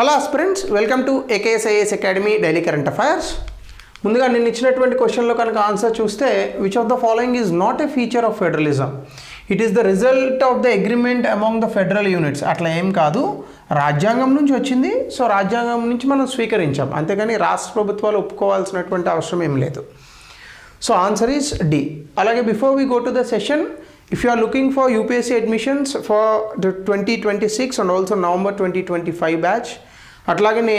Hello aspirants, welcome to ఏకేఎస్ఐఎస్ academy daily current affairs. ముందుగా నేను ఇచ్చినటువంటి క్వశ్చన్లో కనుక ఆన్సర్ చూస్తే which of the following is not a feature of federalism? It is the result of the agreement among the federal units. అట్లా ఏం కాదు, రాజ్యాంగం నుంచి వచ్చింది. సో రాజ్యాంగం నుంచి మనం స్వీకరించాం, అంతేగాని రాష్ట్ర ప్రభుత్వాలు ఒప్పుకోవాల్సినటువంటి అవసరం ఏం లేదు. So answer is D. అలాగే before we go to the session, if you are looking for UPSC admissions for the 2026 and also November 2025 batch, atlagane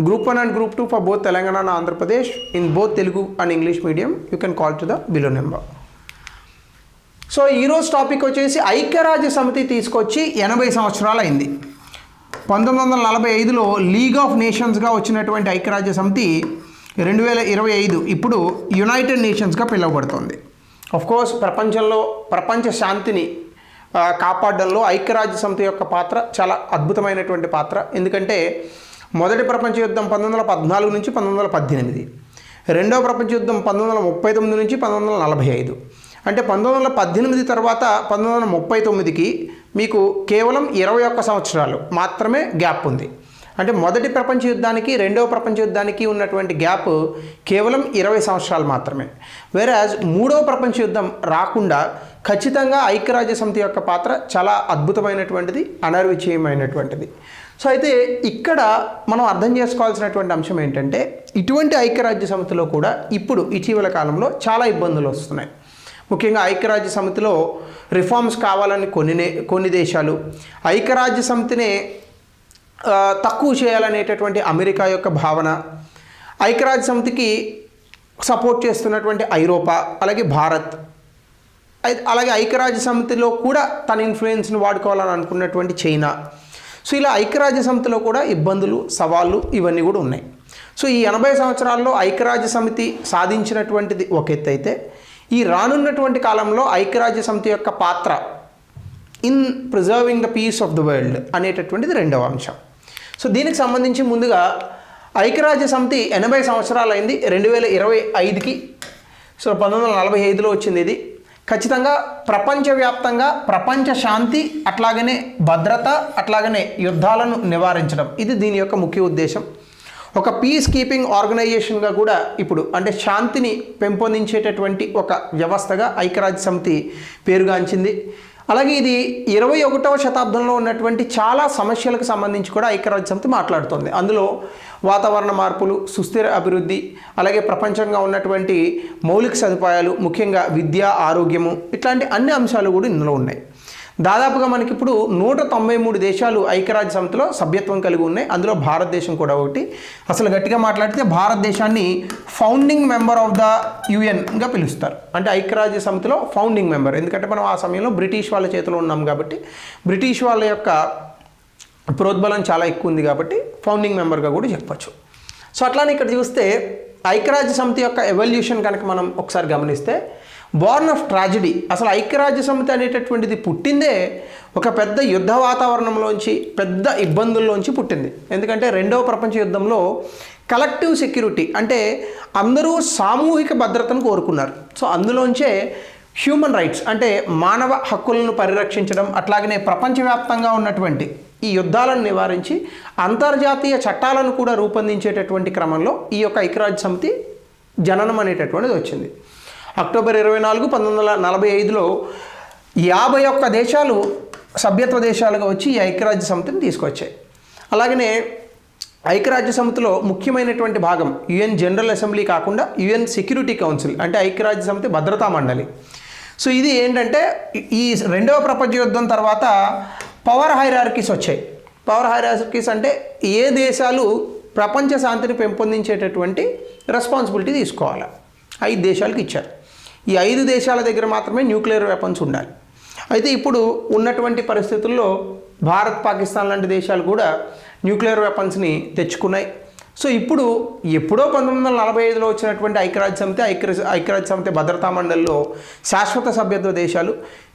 group 1 and group 2 for both Telangana and Andhra Pradesh in both Telugu and English medium, you can call to the below number. So ఈరోజు topic వచ్చేసి ఐక్యరాజ్య సమితి తీసుకొచ్చి 80 సంవత్సరాలు అయింది. 1945లో league of నేషన్స్గా వచ్చినటువంటి ఐక్యరాజ్య సమితి 2025 ఇప్పుడు యునైటెడ్ నేషన్స్గా పిలువబడుతుంది. ఆఫ్ కోర్స్ ప్రపంచ శాంతిని కాపాడడంలో ఐక్యరాజ్య సమితి యొక్క పాత్ర చాలా అద్భుతమైనటువంటి పాత్ర. ఎందుకంటే మొదటి ప్రపంచ యుద్ధం 1914 నుంచి 1918, రెండవ ప్రపంచ యుద్ధం 1939 నుంచి 1945. అంటే 1918 తర్వాత 1939కి మీకు కేవలం 21 సంవత్సరాలు మాత్రమే గ్యాప్ ఉంది. అంటే మొదటి ప్రపంచ యుద్ధానికి రెండవ ప్రపంచ యుద్ధానికి ఉన్నటువంటి గ్యాప్ కేవలం 20 సంవత్సరాలు మాత్రమే. వేరాజ్ మూడవ ప్రపంచ యుద్ధం రాకుండా ఖచ్చితంగా ఐక్యరాజ్య సమితి యొక్క పాత్ర చాలా అద్భుతమైనటువంటిది, అనర్విచయమైనటువంటిది. సో అయితే ఇక్కడ మనం అర్థం చేసుకోవాల్సినటువంటి అంశం ఏంటంటే, ఇటువంటి ఐక్యరాజ్య సమితిలో కూడా ఇప్పుడు ఇటీవల కాలంలో చాలా ఇబ్బందులు వస్తున్నాయి. ముఖ్యంగా ఐక్యరాజ్య సమితిలో రిఫార్మ్స్ కావాలని కొన్ని దేశాలు, ఐక్యరాజ్య సమితినే తక్కువ చేయాలనేటటువంటి అమెరికా యొక్క భావన, ఐక్యరాజ్య సమితికి సపోర్ట్ చేస్తున్నటువంటి ఐరోపా, అలాగే భారత్, అలాగే ఐక్యరాజ్య సమితిలో కూడా తన ఇన్ఫ్లుయెన్స్ని వాడుకోవాలని అనుకున్నటువంటి చైనా. సో ఇలా ఐక్యరాజ్య సమితిలో కూడా ఇబ్బందులు, సవాళ్ళు ఇవన్నీ కూడా ఉన్నాయి. సో ఈ 80 సంవత్సరాల్లో ఐక్యరాజ్య సమితి సాధించినటువంటిది ఒక ఎత్తు అయితే, ఈ రానున్నటువంటి కాలంలో ఐక్యరాజ్య సమితి యొక్క పాత్ర in preserving the peace of the world అనేటటువంటిది రెండవ అంశం. సో దీనికి సంబంధించి ముందుగా ఐక్యరాజ్య సమితి 80 సంవత్సరాలు అయింది 2025కి. సో 1945లో వచ్చింది ఇది. ఖచ్చితంగా ప్రపంచవ్యాప్తంగా ప్రపంచ శాంతి, అట్లాగనే భద్రత, అట్లాగనే యుద్ధాలను నివారించడం, ఇది దీని యొక్క ముఖ్య ఉద్దేశం. ఒక పీస్ కీపింగ్ ఆర్గనైజేషన్గా కూడా ఇప్పుడు, అంటే శాంతిని పెంపొందించేటటువంటి ఒక వ్యవస్థగా ఐక్యరాజ్య సమితి పేరుగాంచింది. అలాగే ఇది 21వ శతాబ్దంలో ఉన్నటువంటి చాలా సమస్యలకు సంబంధించి కూడా ఐక్యరాజ్య సమితి మాట్లాడుతుంది. అందులో వాతావరణ మార్పులు, సుస్థిర అభివృద్ధి, అలాగే ప్రపంచంగా ఉన్నటువంటి మౌలిక సదుపాయాలు, ముఖ్యంగా విద్య, ఆరోగ్యము, ఇట్లాంటి అన్ని అంశాలు కూడా ఇందులో ఉన్నాయి. దాదాపుగా మనకి ఇప్పుడు 193 దేశాలు ఐక్యరాజ్య సమితిలో సభ్యత్వం కలిగి ఉన్నాయి. అందులో భారతదేశం కూడా ఒకటి. అసలు గట్టిగా మాట్లాడితే భారతదేశాన్ని ఫౌండింగ్ మెంబర్ ఆఫ్ ద యుఎన్గా పిలుస్తారు. అంటే ఐక్యరాజ్య సమితిలో ఫౌండింగ్ మెంబర్, ఎందుకంటే మనం ఆ సమయంలో బ్రిటిష్ వాళ్ళ చేతిలో ఉన్నాం కాబట్టి, బ్రిటిష్ వాళ్ళ యొక్క ప్రోద్బలం చాలా ఎక్కువ ఉంది కాబట్టి ఫౌండింగ్ మెంబర్గా కూడా చెప్పచ్చు. సో అట్లానే ఇక్కడ చూస్తే ఐక్యరాజ్య సమితి యొక్క ఎవల్యూషన్ కనుక మనం ఒకసారి గమనిస్తే, బోర్న్ ఆఫ్ ట్రాజడీ, అసలు ఐక్యరాజ్య సమితి అనేటటువంటిది పుట్టిందే ఒక పెద్ద యుద్ధ వాతావరణంలోంచి, పెద్ద ఇబ్బందుల్లోంచి పుట్టింది. ఎందుకంటే రెండవ ప్రపంచ యుద్ధంలో కలెక్టివ్ సెక్యూరిటీ, అంటే అందరూ సామూహిక భద్రతను కోరుకున్నారు. సో అందులోంచే హ్యూమన్ రైట్స్, అంటే మానవ హక్కులను పరిరక్షించడం, అట్లాగనే ప్రపంచవ్యాప్తంగా ఉన్నటువంటి ఈ యుద్ధాలను నివారించి అంతర్జాతీయ చట్టాలను కూడా రూపొందించేటటువంటి క్రమంలో ఈ యొక్క ఐక్యరాజ్య సమితి జననం అనేటటువంటిది వచ్చింది. అక్టోబర్ 24, 1945లో 51 దేశాలు సభ్యత్వ దేశాలుగా వచ్చి ఈ ఐక్యరాజ్య సమితిని తీసుకొచ్చాయి. అలాగనే ఐక్యరాజ్య సమితిలో ముఖ్యమైనటువంటి భాగం యుఎన్ జనరల్ అసెంబ్లీ కాకుండా యుఎన్ సెక్యూరిటీ కౌన్సిల్, అంటే ఐక్యరాజ్య సమితి భద్రతా మండలి. సో ఇది ఏంటంటే, ఈ రెండవ ప్రపంచ యుద్ధం తర్వాత పవర్ హైరార్కీస్ వచ్చాయి. పవర్ హైరార్కీస్ అంటే ఏ దేశాలు ప్రపంచ శాంతిని పెంపొందించేటటువంటి రెస్పాన్సిబిలిటీ తీసుకోవాలి, 5 దేశాలకు ఇచ్చారు. ఈ 5 దేశాల దగ్గర మాత్రమే న్యూక్లియర్ వెపన్స్ ఉండాలి. అయితే ఇప్పుడు ఉన్నటువంటి పరిస్థితుల్లో భారత్, పాకిస్తాన్ లాంటి దేశాలు కూడా న్యూక్లియర్ వెపన్స్ని తెచ్చుకున్నాయి. సో ఇప్పుడు ఎప్పుడో 1945లో వచ్చినటువంటి ఐక్యరాజ్య సమితి భద్రతా మండలిలో శాశ్వత సభ్యత్వ దేశాలు,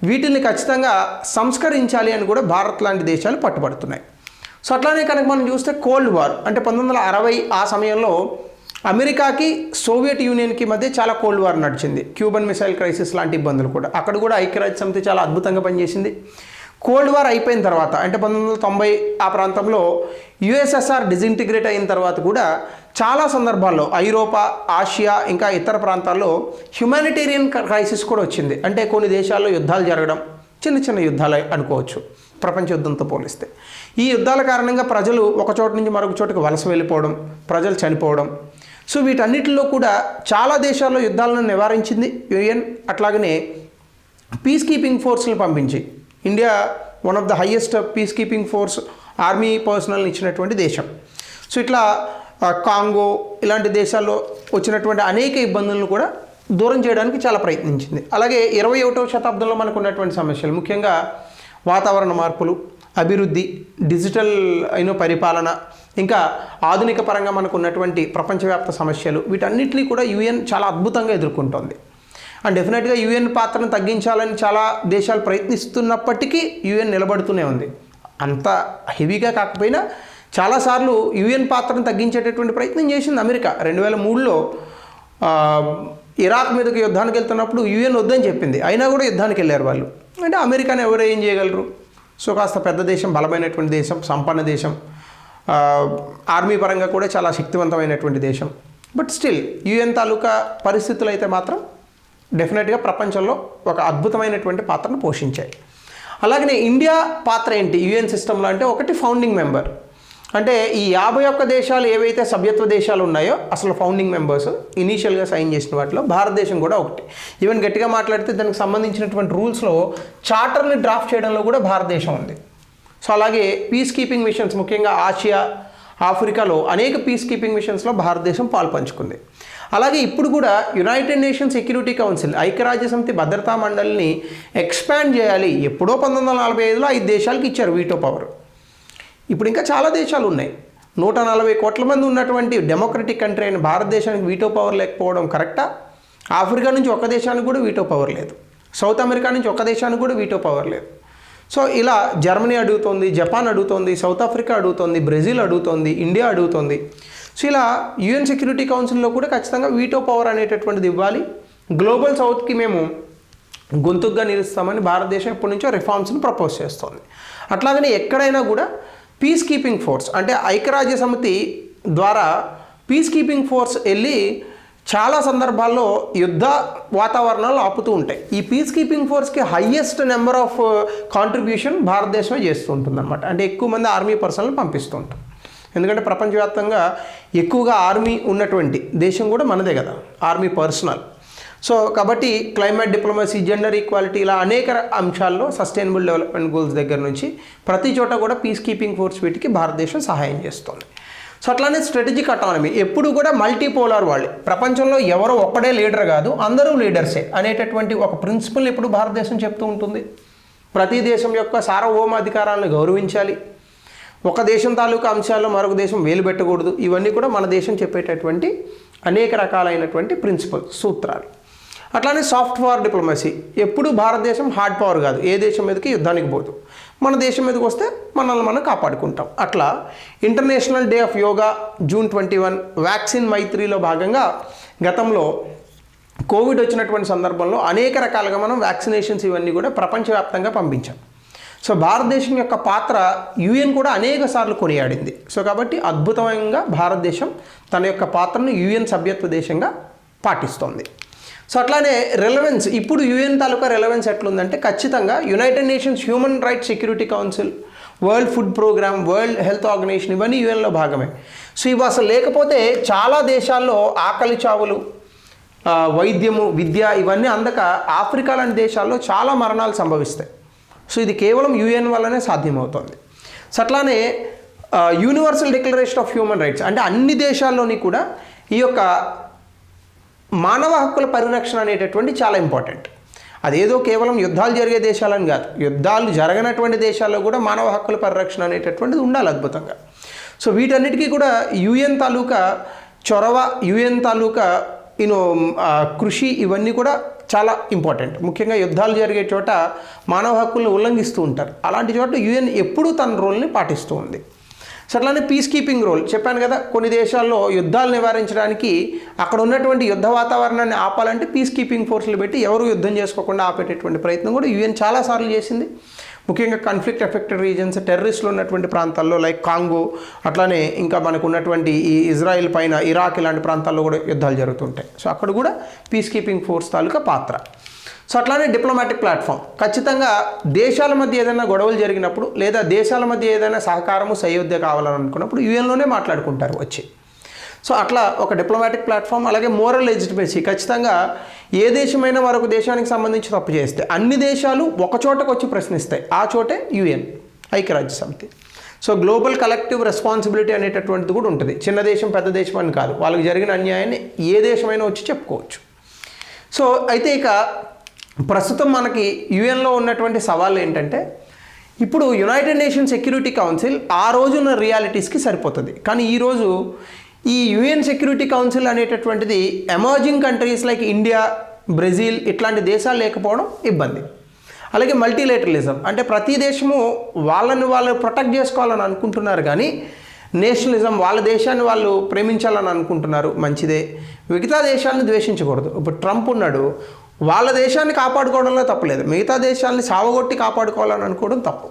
వీటిని ఖచ్చితంగా సంస్కరించాలి అని కూడా భారత్ లాంటి దేశాలు పట్టుబడుతున్నాయి. సో అట్లానే కనుక మనం చూస్తే కోల్డ్ వార్, అంటే 1960 ఆ సమయంలో అమెరికాకి సోవియట్ యూనియన్కి మధ్య చాలా కోల్డ్ వార్ నడిచింది. క్యూబన్ మిసైల్ క్రైసిస్ లాంటి ఇబ్బందులు కూడా, అక్కడ కూడా ఐక్యరాజ్య సమితి చాలా అద్భుతంగా పనిచేసింది. కోల్డ్ వార్ అయిపోయిన తర్వాత అంటే 1990 ఆ ప్రాంతంలో యుఎస్ఎస్ఆర్ డిజింటిగ్రేట్ అయిన తర్వాత కూడా చాలా సందర్భాల్లో ఐరోపా, ఆసియా ఇంకా ఇతర ప్రాంతాల్లో హ్యుమానిటేరియన్ క్రైసిస్ కూడా వచ్చింది. అంటే కొన్ని దేశాల్లో యుద్ధాలు జరగడం, చిన్న చిన్న యుద్ధాలు అనుకోవచ్చు ప్రపంచ యుద్ధంతో పోలిస్తే. ఈ యుద్ధాల కారణంగా ప్రజలు ఒక చోట నుంచి మరొక చోటుకు వలస వెళ్ళిపోవడం, ప్రజలు చనిపోవడం. సో వీటన్నిటిలో కూడా చాలా దేశాల్లో యుద్ధాలను నివారించింది యుఎన్. అట్లాగనే పీస్ కీపింగ్ ఫోర్స్ని పంపించి India one of the highest peace keeping force army పర్సనల్ని ఇచ్చినటువంటి దేశం. సో ఇట్లా కాంగో ఇలాంటి దేశాల్లో వచ్చినటువంటి అనేక ఇబ్బందులను కూడా దూరం చేయడానికి చాలా ప్రయత్నించింది. అలాగే 21వ శతాబ్దంలో మనకు ఉన్నటువంటి సమస్యలు ముఖ్యంగా వాతావరణ మార్పులు, అభివృద్ధి, డిజిటల్ పరిపాలన, ఇంకా ఆధునిక పరంగా మనకు ఉన్నటువంటి ప్రపంచవ్యాప్త సమస్యలు, వీటన్నిటినీ కూడా యుఎన్ చాలా అద్భుతంగా ఎదుర్కొంటోంది. అండ్ డెఫినెట్గా యుఎన్ పాత్రను తగ్గించాలని చాలా దేశాలు ప్రయత్నిస్తున్నప్పటికీ యుఎన్ నిలబడుతూనే ఉంది. అంత హెవీగా కాకపోయినా చాలాసార్లు యుఎన్ పాత్రను తగ్గించేటటువంటి ప్రయత్నం చేసింది అమెరికా. 2003లో ఇరాక్ మీదకి యుద్ధానికి వెళ్తున్నప్పుడు యుఎన్ వద్దని చెప్పింది, అయినా కూడా యుద్ధానికి వెళ్ళారు వాళ్ళు. అంటే అమెరికాని ఎవరు ఏం చేయగలరు? సో కాస్త పెద్ద దేశం, బలమైనటువంటి దేశం, సంపన్న దేశం, ఆర్మీ పరంగా కూడా చాలా శక్తివంతమైనటువంటి దేశం. బట్ స్టిల్ యుఎన్ తాలూకా పరిస్థితులు అయితే మాత్రం డెఫినెట్గా ప్రపంచంలో ఒక అద్భుతమైనటువంటి పాత్రను పోషించాయి. అలాగనే ఇండియా పాత్ర ఏంటి యుఎన్ సిస్టంలో అంటే, ఒకటి ఫౌండింగ్ మెంబర్. అంటే ఈ 51 దేశాలు ఏవైతే సభ్యత్వ దేశాలు ఉన్నాయో అసలు ఫౌండింగ్ మెంబర్స్ ఇనీషియల్గా సైన్ చేసిన వాటిలో భారతదేశం కూడా ఒకటి. ఈవెన్ గట్టిగా మాట్లాడితే దానికి సంబంధించినటువంటి రూల్స్లో చార్టర్ని డ్రాఫ్ట్ చేయడంలో కూడా భారతదేశం ఉంది. సో అలాగే పీస్ కీపింగ్ మిషన్స్ ముఖ్యంగా ఆసియా, ఆఫ్రికాలో అనేక పీస్ కీపింగ్ మిషన్స్లో భారతదేశం పాల్పంచుకుంది. అలాగే ఇప్పుడు కూడా యునైటెడ్ నేషన్స్ సెక్యూరిటీ కౌన్సిల్, ఐక్యరాజ్య సమితి భద్రతా మండలిని ఎక్స్పాండ్ చేయాలి. ఎప్పుడో 1945లో 5 దేశాలకు ఇచ్చారు వీటో పవర్. ఇప్పుడు ఇంకా చాలా దేశాలు ఉన్నాయి. 140 కోట్ల మంది ఉన్నటువంటి డెమోక్రటిక్ కంట్రీ అయిన భారతదేశానికి వీటో పవర్ లేకపోవడం కరెక్టా? ఆఫ్రికా నుంచి ఒక దేశానికి కూడా వీటో పవర్ లేదు, సౌత్ అమెరికా నుంచి ఒక దేశానికి కూడా వీటో పవర్ లేదు. సో ఇలా జర్మనీ అడుగుతోంది, జపాన్ అడుగుతోంది, సౌత్ ఆఫ్రికా అడుగుతోంది, బ్రెజిల్ అడుగుతోంది, ఇండియా అడుగుతోంది. సో ఇలా యుఎన్ సెక్యూరిటీ కౌన్సిల్లో కూడా ఖచ్చితంగా వీటో పవర్ అనేటటువంటిది ఇవ్వాలి. గ్లోబల్ సౌత్కి మేము గొంతుగ్గా నిలుస్తామని భారతదేశం ఎప్పటి నుంచో రిఫార్మ్స్ని ప్రపోజ్ చేస్తోంది. అట్లాగనే ఎక్కడైనా కూడా పీస్ కీపింగ్ ఫోర్స్ అంటే ఐక్యరాజ్య సమితి ద్వారా పీస్ కీపింగ్ ఫోర్స్ వెళ్ళి చాలా సందర్భాల్లో యుద్ధ వాతావరణాలు ఆపుతూ ఉంటాయి. ఈ పీస్ కీపింగ్ ఫోర్స్కి హయ్యెస్ట్ నెంబర్ ఆఫ్ కాంట్రిబ్యూషన్ భారతదేశమే చేస్తూ ఉంటుంది అనమాట. అంటే ఎక్కువ మంది ఆర్మీ పర్సనల్ పంపిస్తూ ఉంటాం. ఎందుకంటే ప్రపంచవ్యాప్తంగా ఎక్కువగా ఆర్మీ ఉన్నటువంటి దేశం కూడా మనదే కదా, ఆర్మీ పర్సనల్. సో కాబట్టి క్లైమేట్ డిప్లొమసీ, జెండర్ ఈక్వాలిటీ ఇలా అనేక అంశాల్లో సస్టైనబుల్ డెవలప్మెంట్ గోల్స్ దగ్గర నుంచి ప్రతి చోట కూడా పీస్ కీపింగ్ ఫోర్స్ వీటికి భారతదేశం సహాయం చేస్తుంది. సో అట్లానే స్ట్రాటజిక్ అటానమీ ఎప్పుడు కూడా మల్టీపోలార్ వాళ్ళు, ప్రపంచంలో ఎవరో ఒక్కడే లీడర్ కాదు అందరూ లీడర్సే అనేటటువంటి ఒక ప్రిన్సిపల్ ఎప్పుడు భారతదేశం చెప్తూ ఉంటుంది. ప్రతి దేశం యొక్క సార్వభౌమాధికారాలను గౌరవించాలి, ఒక దేశం తాలూకా అంశాల్లో మరొక దేశం వేలు పెట్టకూడదు. ఇవన్నీ కూడా మన దేశం చెప్పేటటువంటి అనేక రకాలైనటువంటి ప్రిన్సిపల్స్, సూత్రాలు. అట్లానే సాఫ్ట్ పవర్ డిప్లొమసీ ఎప్పుడు భారతదేశం హార్డ్ పవర్ కాదు, ఏ దేశం మీదకి యుద్ధానికి పోదు, మన దేశం మీదకి వస్తే మనల్ని మనం కాపాడుకుంటాం. అట్లా international day of yoga June 21, vaccine మైత్రిలో భాగంగా గతంలో కోవిడ్ వచ్చినటువంటి సందర్భంలో అనేక రకాలుగా మనం వ్యాక్సినేషన్స్ ఇవన్నీ కూడా ప్రపంచవ్యాప్తంగా పంపించాం. సో భారతదేశం యొక్క పాత్ర యుఎన్ కూడా అనేక సార్లు కొనియాడింది. సో కాబట్టి అద్భుతంగా భారతదేశం తన యొక్క పాత్రను యుఎన్ సభ్యత్వ దేశంగా పాటిస్తోంది. సో అట్లానే రెలవెన్స్, ఇప్పుడు యుఎన్ తాలూకా రెలవెన్స్ ఎట్లుందంటే ఖచ్చితంగా United Nations human rights security council, world food programme, world health organization ఇవన్నీ యుఎన్లో భాగమే. సో ఇవి అసలు లేకపోతే చాలా దేశాల్లో ఆకలి చావులు, వైద్యము, విద్య ఇవన్నీ అందక ఆఫ్రికా లాంటి దేశాల్లో చాలా మరణాలు సంభవిస్తాయి. సో ఇది కేవలం యుఎన్ వల్లనే సాధ్యమవుతుంది. సో అట్లానే universal declaration of human rights అంటే అన్ని దేశాల్లోని కూడా ఈ యొక్క మానవ హక్కుల పరిరక్షణ అనేటటువంటి చాలా ఇంపార్టెంట్. అదేదో కేవలం యుద్ధాలు జరిగే దేశాలని కాదు, యుద్ధాలు జరగనటువంటి దేశాల్లో కూడా మానవ హక్కుల పరిరక్షణ అనేటటువంటిది ఉండాలి అద్భుతంగా. సో వీటన్నిటికీ కూడా యుఎన్ తాలూకా చొరవ, యుఎన్ తాలూకా కృషి ఇవన్నీ కూడా చాలా ఇంపార్టెంట్. ముఖ్యంగా యుద్ధాలు జరిగే చోట మానవ హక్కులను ఉల్లంఘిస్తూ ఉంటారు. అలాంటి చోట యుఎన్ ఎప్పుడూ తన రోల్ని పాటిస్తూ ఉంది. సో అట్లానే పీస్ కీపింగ్ రోల్ చెప్పాను కదా, కొన్ని దేశాల్లో యుద్ధాలు నివారించడానికి అక్కడ ఉన్నటువంటి యుద్ధ వాతావరణాన్ని ఆపాలంటే పీస్ కీపింగ్ ఫోర్స్లు పెట్టి ఎవరు యుద్ధం చేసుకోకుండా ఆపేటటువంటి ప్రయత్నం కూడా యుఎన్ చాలాసార్లు చేసింది. ముఖ్యంగా కాన్ఫ్లిక్ట్ ఎఫెక్టెడ్ రీజన్స్, టెర్రరిస్టులు ఉన్నటువంటి ప్రాంతాల్లో లైక్ కాంగో, అట్లానే ఇంకా మనకు ఉన్నటువంటి ఈ ఇజ్రాయెల్ పైన ఇరాక్ ఇలాంటి ప్రాంతాల్లో కూడా యుద్ధాలు జరుగుతుంటాయి. సో అక్కడ కూడా పీస్ కీపింగ్ ఫోర్స్ తాలూకా పాత్ర. సో అట్లానే డిప్లొమాటిక్ ప్లాట్ఫామ్, ఖచ్చితంగా దేశాల మధ్య ఏదైనా గొడవలు జరిగినప్పుడు లేదా దేశాల మధ్య ఏదైనా సహకారము సయోధ్య కావాలని అనుకున్నప్పుడు యుఎన్లోనే మాట్లాడుకుంటారు వచ్చి. సో అట్లా ఒక డిప్లొమాటిక్ ప్లాట్ఫామ్. అలాగే మోరల్ లెజిటిమసీ, ఖచ్చితంగా ఏ దేశమైనా మరొక దేశానికి సంబంధించి తప్పు చేస్తే అన్ని దేశాలు ఒక చోటకు వచ్చి ప్రశ్నిస్తాయి, ఆ చోటే యుఎన్, ఐక్యరాజ్య సమితి. సో గ్లోబల్ కలెక్టివ్ రెస్పాన్సిబిలిటీ అనేటటువంటిది కూడా ఉంటుంది. చిన్న దేశం పెద్ద దేశం అని కాదు, వాళ్ళకి జరిగిన అన్యాయాన్ని ఏ దేశమైనా వచ్చి చెప్పుకోవచ్చు. సో అయితే ఇక ప్రస్తుతం మనకి యుఎన్లో ఉన్నటువంటి సవాళ్ళు ఏంటంటే, ఇప్పుడు యునైటెడ్ నేషన్స్ సెక్యూరిటీ కౌన్సిల్ ఆ రోజున్న రియాలిటీస్కి సరిపోతుంది. కానీ ఈరోజు ఈ యుఎన్ సెక్యూరిటీ కౌన్సిల్ అనేటటువంటిది emerging countries like India, Brazil ఇట్లాంటి దేశాలు లేకపోవడం ఇబ్బంది. అలాగే మల్టీలేటరలిజం, అంటే ప్రతి దేశము వాళ్ళని వాళ్ళు ప్రొటెక్ట్ చేసుకోవాలని అనుకుంటున్నారు, కానీ నేషనలిజం, వాళ్ళ దేశాన్ని వాళ్ళు ప్రేమించాలని అనుకుంటున్నారు, మంచిదే. మిగతా దేశాలను ద్వేషించకూడదు. ఇప్పుడు ట్రంప్ ఉన్నాడు, వాళ్ళ దేశాన్ని కాపాడుకోవడంలో తప్పులేదు, మిగతా దేశాలని సావగొట్టి కాపాడుకోవాలని అనుకోవడం తప్పు.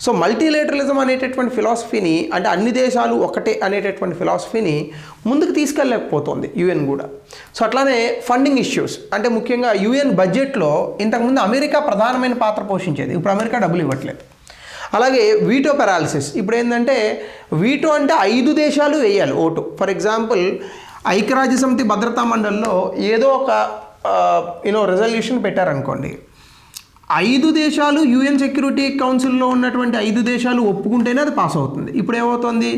సో మల్టీలేటరలిజం అనేటటువంటి ఫిలాసఫీని, అంటే అన్ని దేశాలు ఒకటే అనేటటువంటి ఫిలాసఫీని ముందుకు తీసుకెళ్ళలేకపోతుంది యుఎన్ కూడా. సో అట్లానే ఫండింగ్ ఇష్యూస్, అంటే ముఖ్యంగా యుఎన్ బడ్జెట్లో ఇంతకుముందు అమెరికా ప్రధానమైన పాత్ర పోషించేది, ఇప్పుడు అమెరికా డబ్బులు ఇవ్వట్లేదు. అలాగే వీటో పెరాలిసిస్, ఇప్పుడు ఏంటంటే వీటో అంటే 5 దేశాలు వేయాలి ఓటు. ఫర్ ఎగ్జాంపుల్ ఐక్యరాజ్య సమితి భద్రతా మండలిలో ఏదో ఒక రెజల్యూషన్ పెట్టారనుకోండి, 5 దేశాలు యుఎన్ సెక్యూరిటీ కౌన్సిల్లో ఉన్నటువంటి 5 దేశాలు ఒప్పుకుంటేనే అది పాస్ అవుతుంది. ఇప్పుడు ఏమవుతుంది,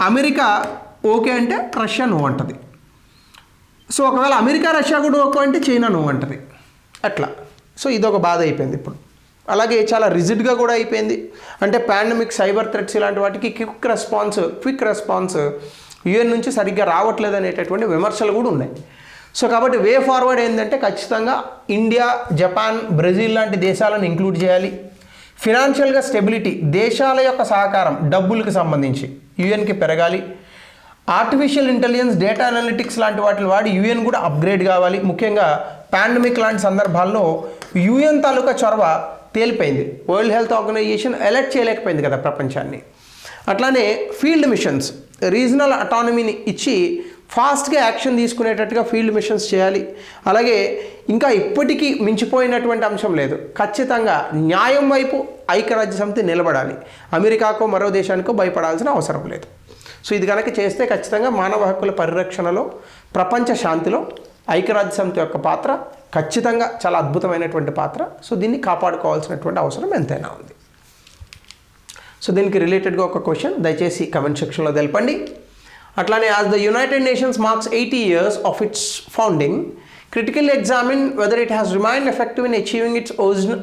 అమెరికా ఓకే అంటే రష్యా నో అంటుంది. సో ఒకవేళ అమెరికా రష్యా కూడా ఓకే అంటే చైనా నో అంటుంది, అట్లా. సో ఇదొక బాధ అయిపోయింది ఇప్పుడు. అలాగే చాలా రిజిడ్గా కూడా అయిపోయింది. అంటే పాండమిక్, సైబర్ థ్రెట్స్ ఇలాంటి వాటికి క్విక్ రెస్పాన్స్ యుఎన్ నుంచి సరిగ్గా రావట్లేదు అనేటటువంటి విమర్శలు కూడా ఉన్నాయి. సో కాబట్టి వే ఫార్వర్డ్ ఏంటంటే ఖచ్చితంగా ఇండియా, జపాన్, బ్రెజిల్ లాంటి దేశాలను ఇంక్లూడ్ చేయాలి. ఫినాన్షియల్గా స్టెబిలిటీ, దేశాల యొక్క సహకారం డబ్బులకు సంబంధించి యుఎన్కి పెరగాలి. ఆర్టిఫిషియల్ ఇంటెలిజెన్స్, డేటా అనలిటిక్స్ లాంటి వాటిని వాడి యుఎన్ కూడా అప్గ్రేడ్ కావాలి. ముఖ్యంగా పాండమిక్ లాంటి సందర్భాల్లో యుఎన్ తాలూకా చొరవ తేలిపోయింది. వరల్డ్ హెల్త్ ఆర్గనైజేషన్ అలర్ట్ చేయలేకపోయింది కదా ప్రపంచాన్ని. అట్లానే ఫీల్డ్ మిషన్స్, రీజనల్ అటానమీని ఇచ్చి ఫాస్ట్గా యాక్షన్ తీసుకునేటట్టుగా ఫీల్డ్ మిషన్స్ చేయాలి. అలాగే ఇంకా ఇప్పటికీ మించిపోయినటువంటి అంశం లేదు, ఖచ్చితంగా న్యాయం వైపు ఐక్యరాజ్య సమితి నిలబడాలి. అమెరికాకో మరో దేశానికో భయపడాల్సిన అవసరం లేదు. సో ఇది కనుక చేస్తే ఖచ్చితంగా మానవ హక్కుల పరిరక్షణలో, ప్రపంచ శాంతిలో ఐక్యరాజ్య సమితి యొక్క పాత్ర ఖచ్చితంగా చాలా అద్భుతమైనటువంటి పాత్ర. సో దీన్ని కాపాడుకోవాల్సినటువంటి అవసరం ఎంతైనా ఉంది. సో దీనికి రిలేటెడ్గా ఒక క్వశ్చన్ దయచేసి కమెంట్ సెక్షన్లో తెలపండి. అట్లానే as the United Nations marks 80 years of its founding, critically examine whether it has remained effective in achieving its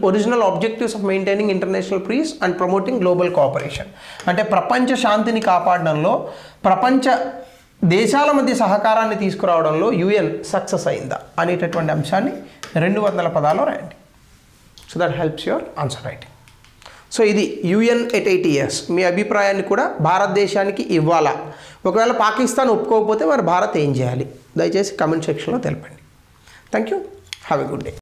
original objectives of maintaining international peace and promoting global cooperation. అంటే ప్రపంచ శాంతిని కాపాడడంలో, ప్రపంచ దేశాల మధ్య సహకారాన్ని తీసుకురావడంలో యుఎన్ సక్సెస్ అయిందా అనేటటువంటి అంశాన్ని 200 పదాల్లో రాయండి. So that helps your answer writing. So ఇది యుఎన్ ఎట్ 80 years. మీ అభిప్రాయాన్ని కూడా భారతదేశానికి ఇవ్వాలా, ఒకవేళ పాకిస్తాన్ ఒప్పుకోకపోతే మరి భారత్ ఏం చేయాలి, దయచేసి కమెంట్ సెక్షన్లో తెలపండి. Thank you, have a good day.